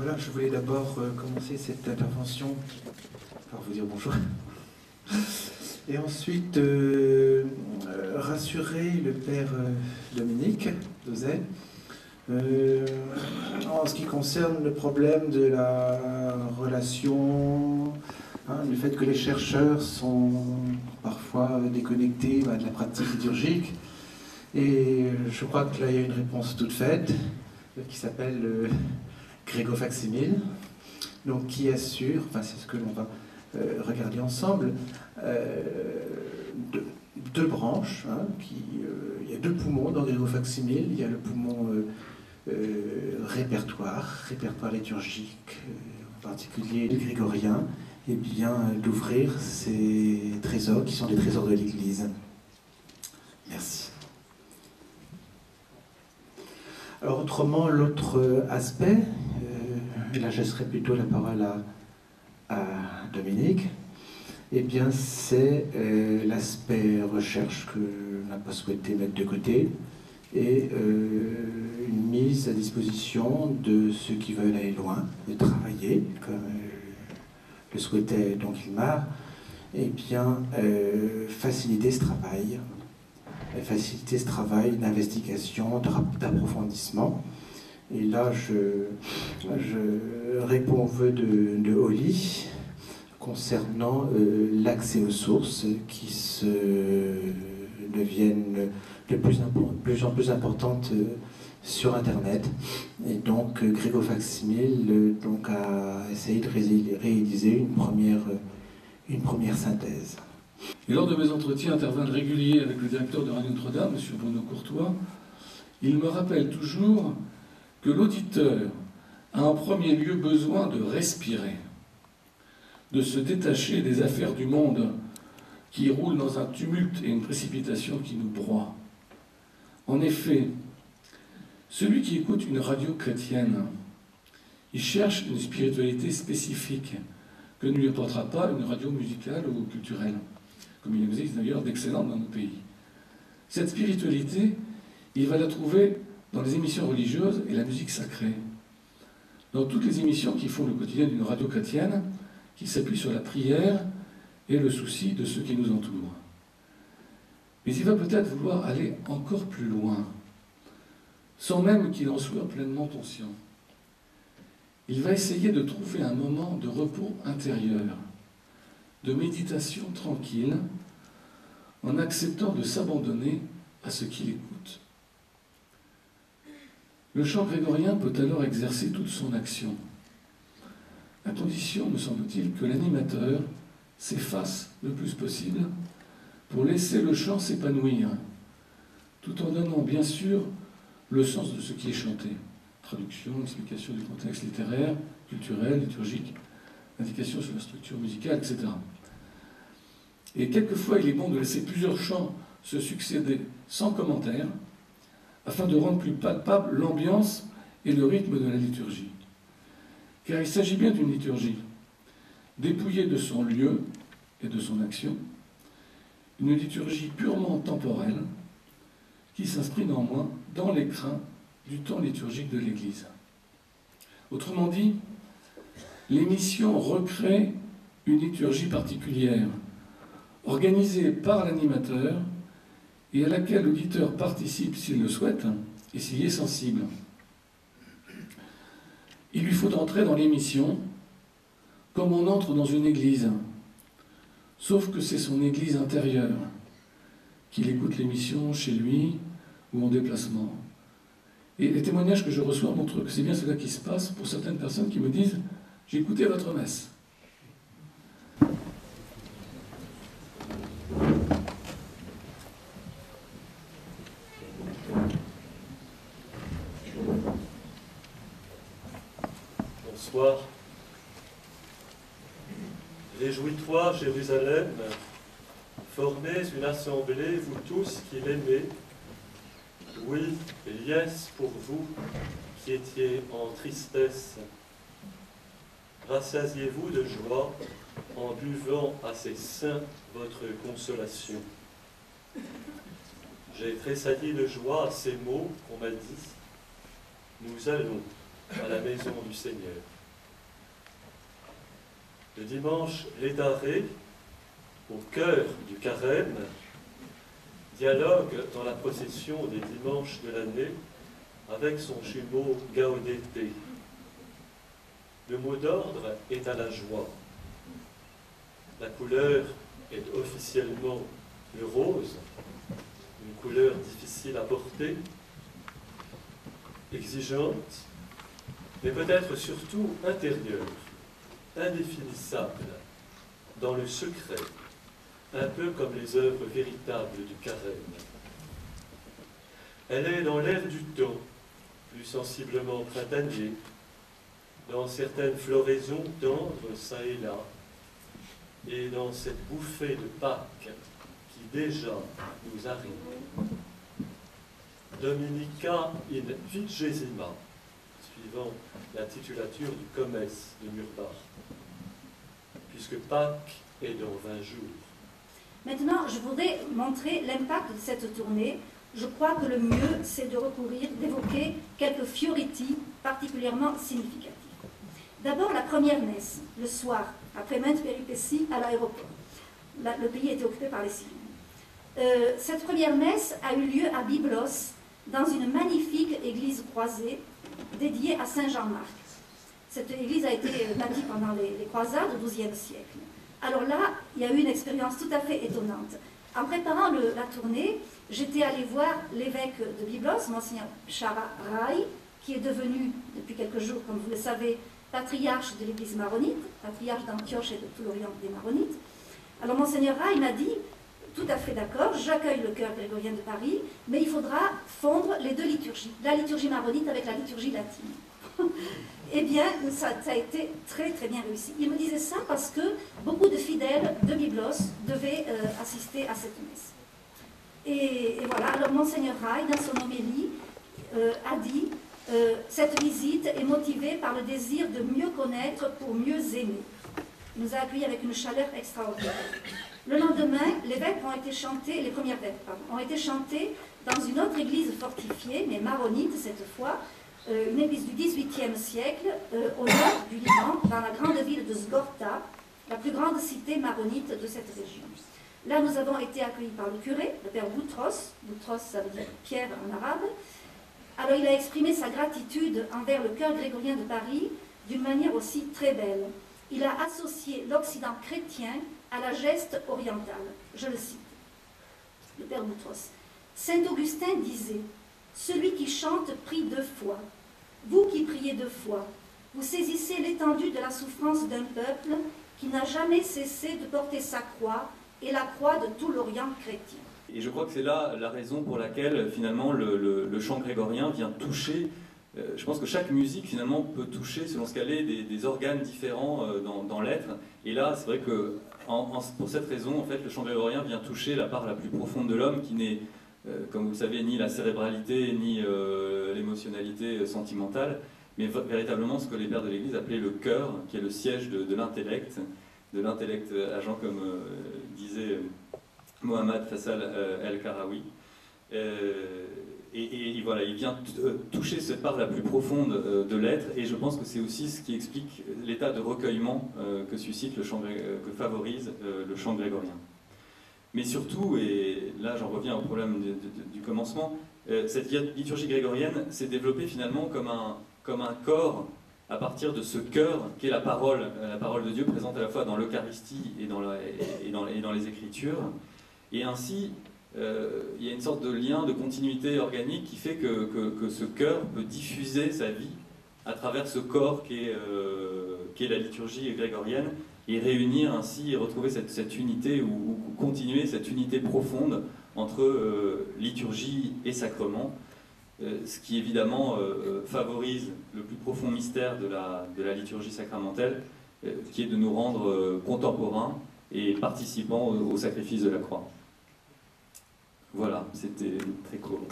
Voilà, je voulais d'abord commencer cette intervention par vous dire bonjour. Et ensuite rassurer le père Dominique Dozet en ce qui concerne le problème de la relation, le fait que les chercheurs sont parfois déconnectés de la pratique liturgique. Et je crois que là il y a une réponse toute faite qui s'appelle Grégofacsimile, donc qui assure, enfin c'est ce que l'on va regarder ensemble, deux branches, il y a deux poumons dans Grégofacsimile. Il y a le poumon répertoire liturgique, en particulier le grégorien, et bien d'ouvrir ces trésors qui sont des trésors de l'Église. Merci. Alors autrement, l'autre aspect, et là je laisserai plutôt la parole à Dominique, eh bien c'est l'aspect recherche que l'on n'a pas souhaité mettre de côté, et une mise à disposition de ceux qui veulent aller loin et travailler, comme le souhaitait donc Ilmar, et bien faciliter ce travail d'investigation, d'approfondissement. Et là, je réponds aux vœux de Holly concernant l'accès aux sources qui deviennent de plus en plus importantes sur Internet. Et donc, Grégofacsimile a essayé de réaliser une première synthèse. Et lors de mes entretiens intervalles réguliers avec le directeur de Radio Notre-Dame, M. Bruno Courtois, il me rappelle toujours que l'auditeur a en premier lieu besoin de respirer, de se détacher des affaires du monde qui roulent dans un tumulte et une précipitation qui nous broient. En effet, celui qui écoute une radio chrétienne, il cherche une spiritualité spécifique que ne lui apportera pas une radio musicale ou culturelle, comme il existe d'ailleurs d'excellentes dans nos pays. Cette spiritualité, il va la trouver dans les émissions religieuses et la musique sacrée, dans toutes les émissions qui font le quotidien d'une radio chrétienne, qui s'appuie sur la prière et le souci de ceux qui nous entourent. Mais il va peut-être vouloir aller encore plus loin, sans même qu'il en soit pleinement conscient. Il va essayer de trouver un moment de repos intérieur, de méditation tranquille, en acceptant de s'abandonner à ce qu'il écoute. Le chant grégorien peut alors exercer toute son action, à condition, me semble-t-il, que l'animateur s'efface le plus possible pour laisser le chant s'épanouir, tout en donnant bien sûr le sens de ce qui est chanté. Traduction, explication du contexte littéraire, culturel, liturgique, indication sur la structure musicale, etc. Et quelquefois, il est bon de laisser plusieurs chants se succéder sans commentaire, afin de rendre plus palpable l'ambiance et le rythme de la liturgie. Car il s'agit bien d'une liturgie, dépouillée de son lieu et de son action, une liturgie purement temporelle, qui s'inscrit néanmoins dans l'écrin du temps liturgique de l'Église. Autrement dit, l'émission recrée une liturgie particulière, organisée par l'animateur et à laquelle l'auditeur participe s'il le souhaite et s'il est sensible. Il lui faut entrer dans l'émission comme on entre dans une église, sauf que c'est son église intérieure, qu'il écoute l'émission chez lui ou en déplacement. Et les témoignages que je reçois montrent que c'est bien cela qui se passe pour certaines personnes qui me disent « J'ai écouté votre messe ». Bonsoir. Réjouis-toi, Jérusalem, formez une assemblée, vous tous qui l'aimez. Oui, liesse pour vous qui étiez en tristesse. Rassasiez-vous de joie en buvant à ses seins votre consolation. J'ai tressailli de joie à ces mots qu'on m'a dit. Nous allons à la maison du Seigneur. Le dimanche Lédaré, au cœur du carême, dialogue dans la procession des dimanches de l'année avec son jumeau Gaudete. Le mot d'ordre est à la joie. La couleur est officiellement le rose, une couleur difficile à porter, exigeante, mais peut-être surtout intérieure, indéfinissable, dans le secret, un peu comme les œuvres véritables du carême. Elle est dans l'air du temps, plus sensiblement printanier, dans certaines floraisons tendres çà et là, et dans cette bouffée de Pâques qui déjà nous arrive. Dominica in Vigesima, suivant la titulature du Comès de Murbach, puisque Pâques est dans 20 jours. Maintenant, je voudrais montrer l'impact de cette tournée. Je crois que le mieux, c'est de recourir, d'évoquer quelques fioriti particulièrement significatifs. D'abord, la première messe, le soir, après maintes péripéties à l'aéroport. Le pays était occupé par les Syriens. Cette première messe a eu lieu à Byblos, dans une magnifique église croisée dédiée à Saint Jean-Marc. Cette église a été bâtie pendant les croisades au XIIe siècle. Alors là, il y a eu une expérience tout à fait étonnante. En préparant la tournée, j'étais allée voir l'évêque de Byblos, Monseigneur Shara Rai, qui est devenu, depuis quelques jours, comme vous le savez, patriarche de l'église maronite, patriarche d'Antioche et de tout l'Orient des Maronites. Alors Monseigneur Rai m'a dit, tout à fait d'accord, j'accueille le chœur grégorien de Paris, mais il faudra fondre les deux liturgies, la liturgie maronite avec la liturgie latine. Eh bien, ça a été très très bien réussi. Il me disait ça parce que beaucoup de fidèles de Byblos devaient assister à cette messe. Et voilà, alors Monseigneur Rai, dans son homélie, a dit cette visite est motivée par le désir de mieux connaître pour mieux aimer. Il nous a accueillis avec une chaleur extraordinaire. Le lendemain, les vêpres ont été chantées, les premières vêpres, pardon, ont été chantées dans une autre église fortifiée, mais maronite cette fois, une église du XVIIIe siècle, au nord du Liban, dans la grande ville de Sgorta, la plus grande cité maronite de cette région. Là, nous avons été accueillis par le curé, le père Boutros. Boutros, ça veut dire pierre en arabe. Alors, il a exprimé sa gratitude envers le chœur grégorien de Paris d'une manière aussi très belle. Il a associé l'Occident chrétien à la geste orientale. Je le cite, le père Boutros. Saint Augustin disait « Celui qui chante prie deux fois. Vous qui priez deux fois, vous saisissez l'étendue de la souffrance d'un peuple qui n'a jamais cessé de porter sa croix et la croix de tout l'Orient chrétien. » Et je crois que c'est là la raison pour laquelle finalement le chant grégorien vient toucher. Je pense que chaque musique finalement peut toucher, selon ce qu'elle est, des organes différents dans l'être. Et là, c'est vrai que pour cette raison, en fait, le chant grégorien vient toucher la part la plus profonde de l'homme, qui n'est, comme vous le savez, ni la cérébralité, ni l'émotionnalité sentimentale, mais véritablement ce que les pères de l'Église appelaient le cœur, qui est le siège de l'intellect agent, comme disait Mohammad Faisal El-Karawi. Et voilà, il vient toucher cette part la plus profonde de l'être, et je pense que c'est aussi ce qui explique l'état de recueillement que suscite que favorise le chant grégorien. Mais surtout, et là j'en reviens au problème du commencement, cette liturgie grégorienne s'est développée finalement comme un corps à partir de ce cœur qu'est la parole de Dieu présente à la fois dans l'Eucharistie et dans les Écritures. Et ainsi, il y a une sorte de lien, de continuité organique qui fait que ce cœur peut diffuser sa vie à travers ce corps qu'est la liturgie grégorienne, et réunir ainsi et retrouver cette unité ou continuer cette unité profonde entre liturgie et sacrement, ce qui évidemment favorise le plus profond mystère de la liturgie sacramentelle, qui est de nous rendre contemporains et participants au sacrifice de la croix. Voilà, c'était très court.